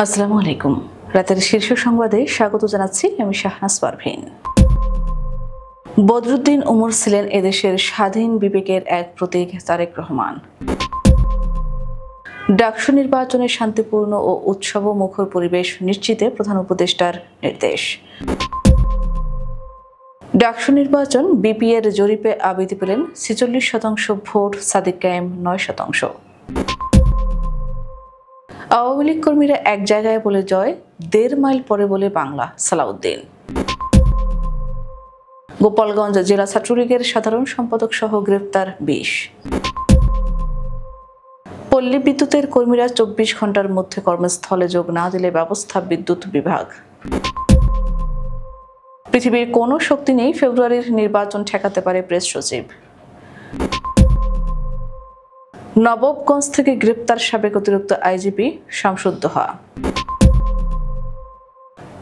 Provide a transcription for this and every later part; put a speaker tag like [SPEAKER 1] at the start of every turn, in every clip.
[SPEAKER 1] আসসালামু আলাইকুম। রাতের শীর্ষ সংবাদে স্বাগত জানাচ্ছি আমি শাহনাজ পারভীন। বদরুদ্দিন ওমর ছিলেন এদেশের স্বাধীন বিবেকের এক প্রতীক। তারেক রহমান। ডাকসু নির্বাচনে শান্তিপূর্ণ ও উৎসবমুখর পরিবেশ নিশ্চিতে প্রধান উপদেষ্টার নির্দেশ। ডাকসু নির্বাচন বিপিএর জরিপে আবিতি পেলেন ৪৬% ভোট, সাদিক কায়েম ৯%। আওয়ামী লীগ কর্মীরা এক জায়গায় বলে জয়, ১.৫ মাইল পরে বলে বাংলা, সালাউদ্দিন। গোপালগঞ্জ জেলা ছাত্রলীগের সাধারণ সম্পাদক সহ গ্রেপ্তার ২০। পল্লী বিদ্যুতের কর্মীরা ২৪ ঘন্টার মধ্যে কর্মস্থলে যোগ না দিলে ব্যবস্থা বিদ্যুৎ বিভাগ। পৃথিবীর কোনো শক্তি নেই ফেব্রুয়ারির নির্বাচন ঠেকাতে পারে প্রেস সচিব। নবাবগঞ্জ থেকে গ্রেপ্তার সাবেক অতিরিক্ত আইজিপি শামসুদ্দোহা।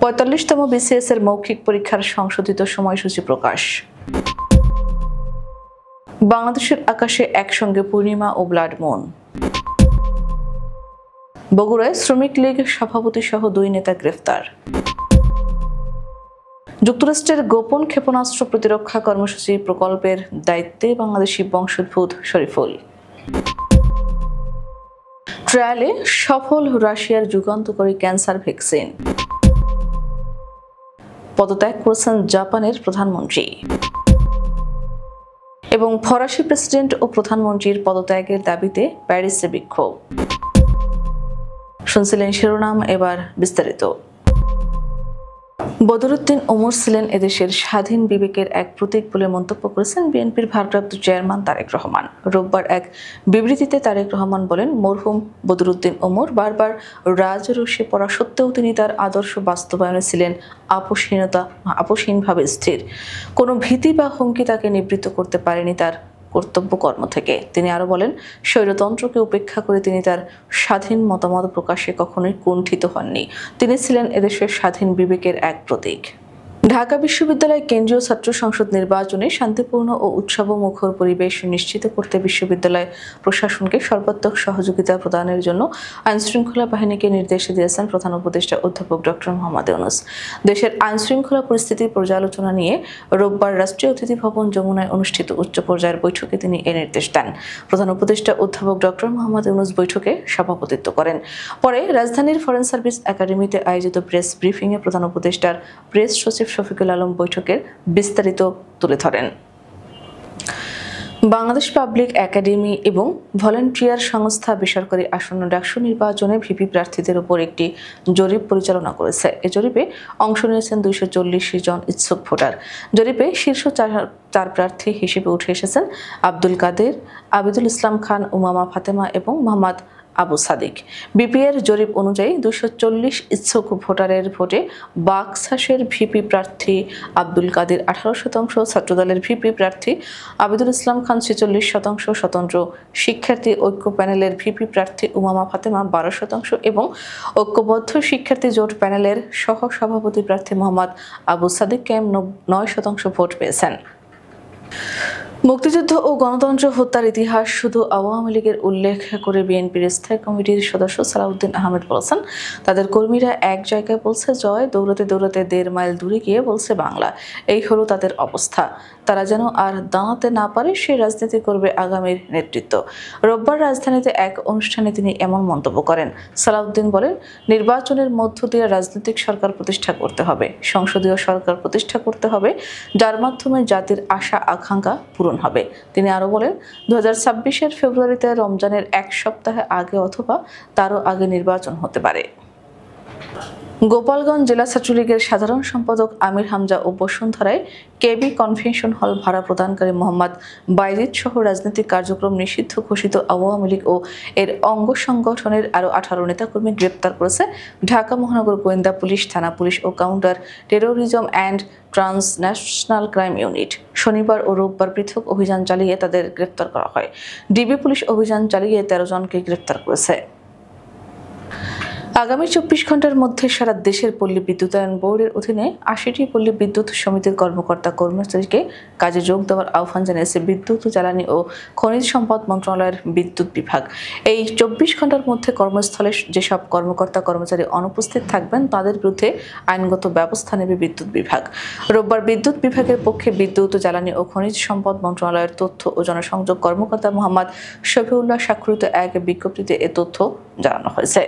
[SPEAKER 1] ৪৫তম বিসিএস এর মৌখিক পরীক্ষার সংশোধিত সময়সূচি প্রকাশ। বাংলাদেশের আকাশে একসঙ্গে পূর্ণিমা ও ব্লাড মুন। বগুড়ায় শ্রমিক লীগ সভাপতি সহ ২ নেতা গ্রেফতার। যুক্তরাষ্ট্রের গোপন ক্ষেপণাস্ত্র প্রতিরক্ষা কর্মসূচি প্রকল্পের দায়িত্বে বাংলাদেশি বংশোদ্ভূত শরীফুল। ট্রায়ালে সফল রাশিয়ার যুগান্তকারী ক্যান্সার ভ্যাকসিন। পদত্যাগ করেছেন জাপানের প্রধানমন্ত্রী। এবং ফরাসি প্রেসিডেন্ট ও প্রধানমন্ত্রীর পদত্যাগের দাবিতে প্যারিসে বিক্ষোভ। শুনছিলেন শিরোনাম, এবার বিস্তারিত। বদরুদ্দিন ওমর ছিলেন এদেশের স্বাধীন বিবেকের এক প্রতীক বলে মন্তব্য করেছেন বিএনপির ভারপ্রাপ্ত চেয়ারম্যান তারেক রহমান। রোববার এক বিবৃতিতে তারেক রহমান বলেন, মরহুম বদরুদ্দিন ওমর বারবার রাজরোষে পড়া সত্ত্বেও তিনি তার আদর্শ বাস্তবায়নে ছিলেন আপোষহীনভাবে স্থির। কোনো ভীতি বা হুমকি তাকে নিবৃত্ত করতে পারেনি তার কর্তব্য কর্ম থেকে। তিনি আরো বলেন, স্বৈরতন্ত্রকে উপেক্ষা করে তিনি তার স্বাধীন মতামত প্রকাশে কখনোই কুণ্ঠিত হননি। তিনি ছিলেন এদেশের স্বাধীন বিবেকের এক প্রতীক। ঢাকা বিশ্ববিদ্যালয় কেন্দ্রীয় ছাত্র সংসদ নির্বাচনে শান্তিপূর্ণ ও উৎসবমুখর পরিবেশ নিশ্চিত করতে বিশ্ববিদ্যালয় প্রশাসনকে সর্বাত্মক সহযোগিতা প্রদানের জন্য আইনশৃঙ্খলা বাহিনীকে নির্দেশ দিয়েছেন প্রধান উপদেষ্টা অধ্যাপক ডক্টর মোহাম্মদ ইউনূস। দেশের আইনশৃঙ্খলা পরিস্থিতির পর্যালোচনা নিয়ে রোববার রাষ্ট্রীয় অতিথি ভবন যমুনায় অনুষ্ঠিত উচ্চ পর্যায়ের বৈঠকে তিনি এ নির্দেশ দেন। প্রধান উপদেষ্টা অধ্যাপক ডক্টর মোহাম্মদ ইউনূস বৈঠকে সভাপতিত্ব করেন। পরে রাজধানীর ফরেন সার্ভিস একাডেমিতে আয়োজিত প্রেস ব্রিফিংয়ে প্রধান উপদেষ্টার প্রেস সচিব শফিকুল আলম বৈঠকের বিস্তারিত তুলে ধরেন। বাংলাদেশ পাবলিক একাডেমি এবং ভলান্টিয়ার সংস্থা বেসরকারি আসন্ন ডাকসু নির্বাচনে ভিপি প্রার্থীদের উপর একটি জরিপ পরিচালনা করেছে। এ জরিপে অংশ নিয়েছেন ২৪০ জন ইচ্ছুক ভোটার। জরিপে শীর্ষ চার প্রার্থী হিসেবে উঠে এসেছেন আব্দুল কাদের, আবিদুল ইসলাম খান, উমামা ফাতেমা এবং মোহাম্মদ আবু সাদিক। বিপিএর জরিপ অনুযায়ী ২৪০ ইচ্ছুক ভোটারের ভোটে বাকশাসের ভিপি প্রার্থী আব্দুল কাদের ১৮%, ছাত্রদলের ভিপি প্রার্থী আবিদুল ইসলাম খান ৪৬%, স্বতন্ত্র শিক্ষার্থী ঐক্য প্যানেলের ভিপি প্রার্থী উমামা ফাতেমা ১২% এবং ঐক্যবদ্ধ শিক্ষার্থী জোট প্যানেলের সহ সভাপতি প্রার্থী মোহাম্মদ আবু সাদিক কায়েম ৯% ভোট পেয়েছেন। মুক্তিযুদ্ধ ও গণতন্ত্র হত্যার ইতিহাস শুধু আওয়ামী লীগের উল্লেখ করে বিএনপির স্থায়ী কমিটির সদস্য সালাউদ্দিন আহমেদ বলেছেন, তাদের কর্মীরা এক জায়গায় বলছে জয়, দৌড়াতে দৌড়াতে ১.৫ মাইল দূরে গিয়ে বলছে বাংলা। এই হলো তাদের অবস্থা। তারা যেন আর দাঁড়াতে না পারে সেই রাজনীতি করবে আগামীর নেতৃত্ব। রোববার রাজধানীতে এক অনুষ্ঠানে তিনি এমন মন্তব্য করেন। সালাউদ্দিন বলেন, নির্বাচনের মধ্য দিয়ে রাজনৈতিক সরকার প্রতিষ্ঠা করতে হবে, সংসদীয় সরকার প্রতিষ্ঠা করতে হবে, যার মাধ্যমে জাতির আশা আকাঙ্ক্ষা পূরণ হবে। তিনি আরো বলেন, ২০২৬-এর ফেব্রুয়ারিতে রমজানের এক সপ্তাহ আগে অথবা তারও আগে নির্বাচন হতে পারে। গোপালগঞ্জ জেলা ছাত্রলীগের সাধারণ সম্পাদক আমির হামজা ও বসুন্ধরায় কেবি কনভেনশন হল ভাড়া প্রদানকারী মোহাম্মদ বাইজিদ সহ রাজনৈতিক কার্যক্রম নিষিদ্ধ ঘোষিত আওয়ামী লীগ ও এর অঙ্গ সংগঠনের আরও ১৮ নেতাকর্মী গ্রেপ্তার করেছে ঢাকা মহানগর গোয়েন্দা পুলিশ, থানা পুলিশ ও counter terrorism and transnational crime unit. শনিবার ও রোববার পৃথক অভিযান চালিয়ে তাদের গ্রেপ্তার করা হয়। ডিবি পুলিশ অভিযান চালিয়ে ১৩ জনকে গ্রেপ্তার করেছে। আগামী 24 ঘন্টার মধ্যে সারা দেশের পল্লী বিদ্যুতায়ন বোর্ডের অধীনে 80টি পল্লী বিদ্যুৎ সমিতির কর্মকর্তা কর্মচারীকে কাজে যোগ দেওয়ার আহ্বান জানিয়েছে বিদ্যুৎ, জ্বালানি ও খনিজ সম্পদ মন্ত্রণালয়ের বিদ্যুৎ বিভাগ। এই 24 ঘন্টার মধ্যে কর্মস্থলে যেসব কর্মকর্তা কর্মচারী অনুপস্থিত থাকবেন তাদের বিরুদ্ধে আইনগত ব্যবস্থা নেবে বিদ্যুৎ বিভাগ। রোববার বিদ্যুৎ বিভাগের পক্ষে বিদ্যুৎ, জ্বালানি ও খনিজ সম্পদ মন্ত্রণালয়ের তথ্য ও জনসংযোগ কর্মকর্তা মোহাম্মদ শফিউল্লাহ স্বাক্ষরিত এক বিজ্ঞপ্তিতে এ তথ্য জানানো হয়েছে।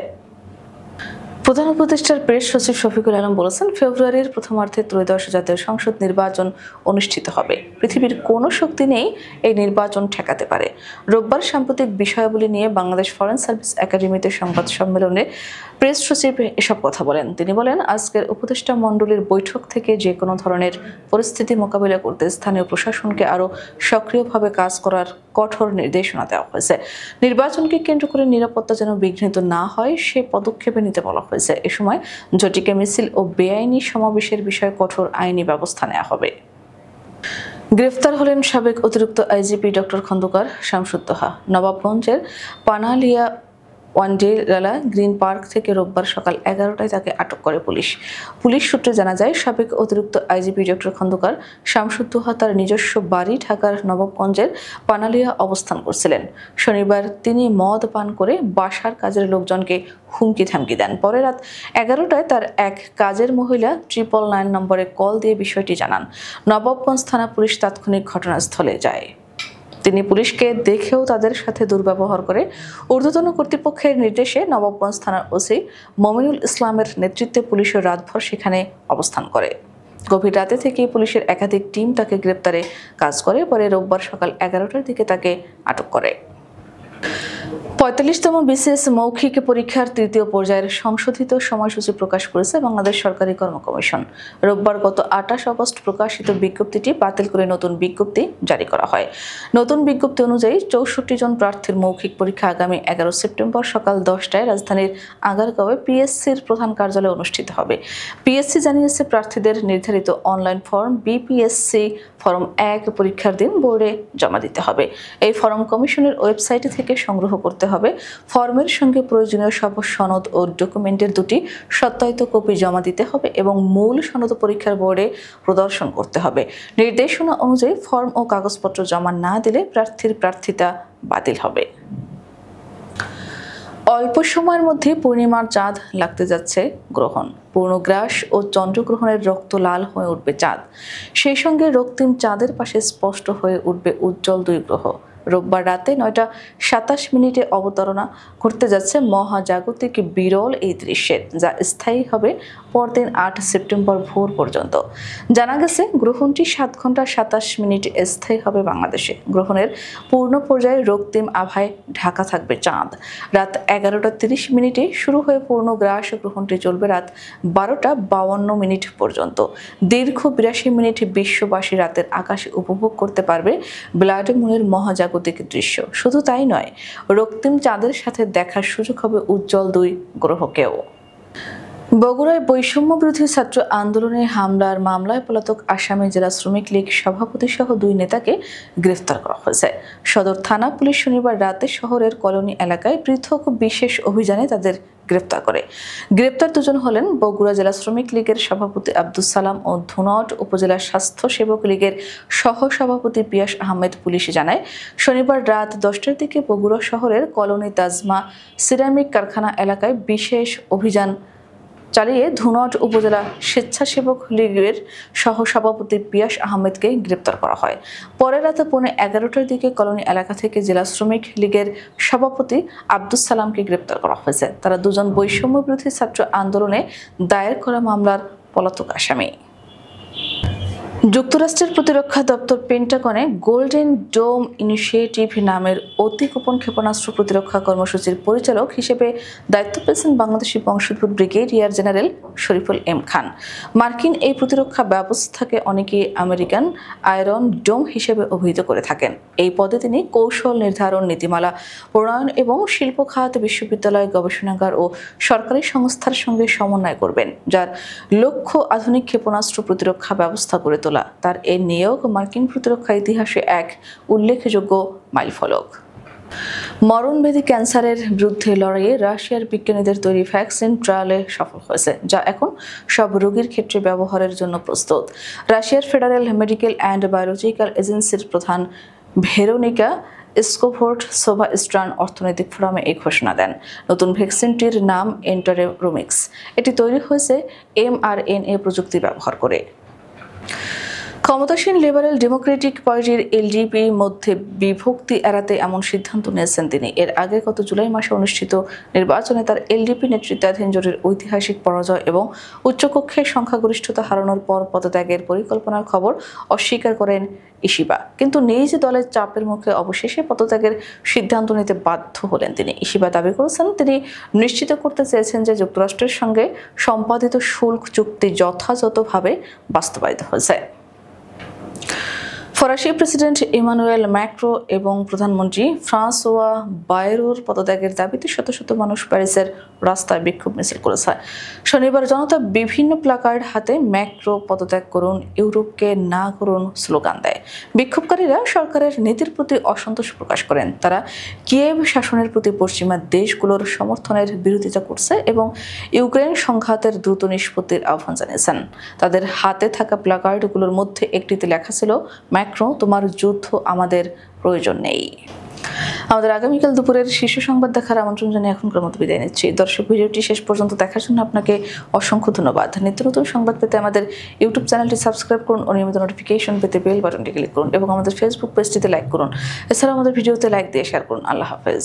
[SPEAKER 1] প্রধান উপদেষ্টার প্রেস সচিব শফিকুল আলম বলেছেন, ফেব্রুয়ারির প্রথমার্ধে ত্রয়োদশ জাতীয় সংসদ নির্বাচন অনুষ্ঠিত হবে। পৃথিবীর কোনো শক্তি নেই এই নির্বাচন ঠেকাতে পারে। রোববার সাম্প্রতিক বিষয়াবলী নিয়ে বাংলাদেশ ফরেন সার্ভিস একাডেমিতে সংবাদ সম্মেলনে প্রেস সচিব এসব কথা বলেন। তিনি বলেন, আজকের উপদেষ্টা মণ্ডলীর বৈঠক থেকে যে কোনো ধরনের পরিস্থিতি মোকাবিলা করতে স্থানীয় প্রশাসনকে আরও সক্রিয়ভাবে কাজ করার কঠোর নির্দেশনা দেওয়া হয়েছে। নির্বাচনকে কেন্দ্র করে নিরাপত্তা যেন বিঘ্নিত না হয় সে পদক্ষেপে নিতে বলা হয়েছে। এ সময় জটিকে মিছিল ও বেআইনি সমাবেশের বিষয়ে কঠোর আইনি ব্যবস্থা নেওয়া হবে। গ্রেফতার হলেন সাবেক অতিরিক্ত আইজিপি ডক্টর খন্দকার শামসুদ্দোহা। নবাবগঞ্জের পানালিয়া ওয়ান্ডেরালা গ্রিন পার্ক থেকে রোববার সকাল 11টায় তাকে আটক করে পুলিশ সূত্রে জানা যায়, সাবেক অতিরিক্ত আইজিপি ডক্টর খন্দকার শামসুদ্দোহা তার নিজস্ব বাড়ি ঢাকার নবাবগঞ্জের পানালিয়া অবস্থান করছিলেন। শনিবার তিনি মদ পান করে বাসার কাজের লোকজনকে হুমকি ধামকি দেন। পরে রাত 11টায় তার এক কাজের মহিলা 999 নম্বরে কল দিয়ে বিষয়টি জানান। নবাবগঞ্জ থানা পুলিশ তাৎক্ষণিক ঘটনাস্থলে যায়। তিনি পুলিশকে দেখেও তাদের সাথে দুর্ব্যবহার করে ঊর্ধ্বতন কর্তৃপক্ষের নির্দেশে নবাবগঞ্জ থানার ওসি মমিনুল ইসলামের নেতৃত্বে পুলিশের রাতভর সেখানে অবস্থান করে। গভীর রাতে থেকে পুলিশের একাধিক টিম তাকে গ্রেপ্তারে কাজ করে। পরে রোববার সকাল 11টার দিকে তাকে আটক করে। 45তম বিসিএস মৌখিক পরীক্ষার তৃতীয় পর্যায়ের সংশোধিত সময়সূচি প্রকাশ করেছে বাংলাদেশ সরকারি কর্ম কমিশন। রোববার গত 28 আগস্ট প্রকাশিত বিজ্ঞপ্তিটি বাতিল করে নতুন বিজ্ঞপ্তি জারি করা হয়। নতুন বিজ্ঞপ্তি অনুযায়ী 64 জন প্রার্থীর মৌখিক পরীক্ষা আগামী 11 সেপ্টেম্বর সকাল 10টায় রাজধানীর আগারগাঁওয়ে পিএসসির প্রধান কার্যালয়ে অনুষ্ঠিত হবে। পিএসসি জানিয়েছে, প্রার্থীদের নির্ধারিত অনলাইন ফর্ম বিপিএসসি ফর্ম 1 পরীক্ষার দিন বোর্ডে জমা দিতে হবে। এই ফর্ম কমিশনের ওয়েবসাইট থেকে সংগ্রহ করতে হবে। ফর্মের সঙ্গে প্রয়োজনীয় সব সনদ ও ডকুমেন্টের দুটি সত্যায়িত কপি জমা দিতে হবে এবং মূল সনদ পরীক্ষার বোর্ডে প্রদর্শন করতে হবে। নির্দেশনা অনুযায়ী ফর্ম ও কাগজপত্র জমা না দিলে প্রার্থীর প্রার্থিতা বাতিল হবে। অল্প সময়ের মধ্যে পূর্ণিমার চাঁদ লাগতে যাচ্ছে গ্রহণ। পূর্ণগ্রাস ও চন্দ্রগ্রহণের রক্ত লাল হয়ে উঠবে চাঁদ। সেই সঙ্গে রক্তিম চাঁদের পাশে স্পষ্ট হয়ে উঠবে উজ্জ্বল দুই গ্রহ। রোববার রাতে 9টা 27 মিনিটে অবতারণা করতে যাচ্ছে মহাজাগতিক বিরল এই দৃশ্যের, যা স্থায়ী হবে পরদিন 8 সেপ্টেম্বর ভোর পর্যন্ত। জানা গেছে, গ্রহণটি 7 ঘন্টা 27 মিনিট স্থায়ী হবে বাংলাদেশে। গ্রহণের পূর্ণ পর্যায়ে রক্তিম আভায় ঢাকা থাকবে চাঁদ। রাত 11টা 30 মিনিটে শুরু হয়ে পূর্ণগ্রাস গ্রহণটি চলবে রাত 12টা 52 মিনিট পর্যন্ত। দীর্ঘ 82 মিনিট বিশ্ববাসী রাতের আকাশে উপভোগ করতে পারবে ব্লাড মুনের মহাজাগতিক দৃশ্য। শুধু তাই নয়, রক্তিম চাঁদের সাথে দেখার সুযোগ হবে উজ্জ্বল দুই গ্রহকেও। বগুড়ায় বৈষম্য বিরোধী ছাত্র আন্দোলনে হামলার মামলায় পলাতক আসামি জেলা শ্রমিক লীগ সভাপতি সহ 2 নেতাকে গ্রেফতার করা হয়েছে। সদর থানা পুলিশ শনিবার রাতে শহরের কলোনি এলাকায় পৃথক বিশেষ অভিযানে তাদের গ্রেফতার করে। গ্রেপ্তার 2 জন হলেন বগুড়া জেলা শ্রমিক লীগের সভাপতি আব্দুস সালাম ও ধুনট উপজেলা স্বাস্থ্য সেবক লীগের সহ সভাপতি পিয়াস আহমেদ। পুলিশ জানায়, শনিবার রাত 10টার দিকে বগুড়া শহরের কলোনি তাজমা সিরামিক কারখানা এলাকায় বিশেষ অভিযান চালিয়ে ধুনট উপজেলা স্বেচ্ছাসেবক লীগের সহ সভাপতি পিয়াস আহমেদকে গ্রেপ্তার করা হয়। পরে রাতে 11:15টার দিকে কলোনি এলাকা থেকে জেলা শ্রমিক লীগের সভাপতি আব্দুস সালামকে গ্রেপ্তার করা হয়েছে। তারা 2 জন বৈষম্য বিরোধী ছাত্র আন্দোলনে দায়ের করা মামলার পলাতক আসামি। যুক্তরাষ্ট্রের প্রতিরক্ষা দপ্তর পেন্টাগনে গোল্ডেন ডোম ইনিশিয়েটিভ নামের অতি গোপন ক্ষেপণাস্ত্র প্রতিরক্ষা কর্মসূচির পরিচালক হিসেবে দায়িত্ব পেয়েছেন বাংলাদেশি বংশোদ্ভূত ব্রিগেডিয়ার জেনারেল শরীফুল এম খান। মার্কিন এই প্রতিরক্ষা ব্যবস্থাকে অনেকেই আমেরিকান আয়রন ডোম হিসেবে অভিহিত করে থাকেন। এই পদে তিনি কৌশল নির্ধারণ, নীতিমালা প্রণয়ন এবং শিল্প খাত, বিশ্ববিদ্যালয়, গবেষণাগার ও সরকারি সংস্থার সঙ্গে সমন্বয় করবেন, যার লক্ষ্য আধুনিক ক্ষেপণাস্ত্র প্রতিরক্ষা ব্যবস্থা গড়ে তোলা। তার এই নিয়োগ মার্কিন প্রতিরক্ষা ইতিহাসে এক উল্লেখযোগ্য মাইলফলক। মরণব্যাধি ক্যান্সারের বিরুদ্ধে লড়াইয়ে রাশিয়ার বিজ্ঞানীদের তৈরি ভ্যাকসিন ট্রায়ালে সফল হয়েছে, যা এখন সব রোগীর ক্ষেত্রে ব্যবহারের জন্য প্রস্তুত। রাশিয়ার ফেডারেল মেডিকেল অ্যান্ড বায়োলজিক্যাল এজেন্সির প্রধান ভেরোনিকা স্কোভোর্ট-সোভা ইস্টার্ন অর্থনৈতিক ফোরামে এই ঘোষণা দেন। নতুন ভ্যাকসিনটির নাম এন্টারোমিক্স। এটি তৈরি হয়েছে mRNA প্রযুক্তি ব্যবহার করে। ক্ষমতাসীন লিবারেল ডেমোক্রেটিক পার্টির এলডিপি মধ্যে বিভক্তি এড়াতে এমন সিদ্ধান্ত নিয়েছেন তিনি। এর আগে গত জুলাই মাসে অনুষ্ঠিত নির্বাচনে তার এলডিপি নেতৃত্বাধীন জোটের ঐতিহাসিক পরাজয় এবং উচ্চকক্ষের সংখ্যাগরিষ্ঠতা হারানোর পর পদত্যাগের পরিকল্পনার খবর অস্বীকার করেন ইশিবা, কিন্তু নিজ দলের চাপের মুখে অবশেষে পদত্যাগের সিদ্ধান্ত নিতে বাধ্য হলেন তিনি। ইশিবা দাবি করেছেন, তিনি নিশ্চিত করতে চেয়েছেন যে যুক্তরাষ্ট্রের সঙ্গে সম্পাদিত শুল্ক চুক্তি যথাযথভাবে বাস্তবায়িত হয়েছে। ফরাসি প্রেসিডেন্ট ইমানুয়েল ম্যাক্রো এবং প্রধানমন্ত্রী ফ্রান্সোয়া বায়রোর পদত্যাগের দাবিতে শত শত মানুষ প্যারিসের রাস্তায় বিক্ষোভ মিছিল করেছে। শনিবার জনতা বিভিন্ন প্লাকার্ড হাতে ম্যাক্রো পদত্যাগ করুন, ইউরোপকে না করুন স্লোগান দেয়। বিক্ষোভকারীরা সরকারের নীতির প্রতি অসন্তোষ প্রকাশ করেন। তারা কিয়েভ শাসনের প্রতি পশ্চিমা দেশগুলোর সমর্থনের বিরোধিতা করছে এবং ইউক্রেন সংঘাতের দ্রুত নিষ্পত্তির আহ্বান জানিয়েছেন। তাদের হাতে থাকা প্লাকার্ডগুলোর মধ্যে একটিতে লেখা ছিল, ম্যাক্রো, তোমার যুদ্ধ আমাদের প্রয়োজন নেই। আমাদের আগামীকাল দুপুরের শীর্ষ সংবাদ দেখার আমন্ত্রণ জানিয়ে এখনকার মতো বিদায় নিচ্ছি। দর্শক, ভিডিওটি শেষ পর্যন্ত দেখার জন্য আপনাকে অসংখ্য ধন্যবাদ। নিত্য নতুন সংবাদ পেতে আমাদের ইউটিউব চ্যানেলটি সাবস্ক্রাইব করুন ও নিয়মিত নোটিফিকেশন পেতে বেল বাটনটি ক্লিক করুন এবং আমাদের ফেসবুক পেজটিতে লাইক করুন। এছাড়াও আমাদের ভিডিওতে লাইক দিয়ে শেয়ার করুন। আল্লাহ হাফেজ।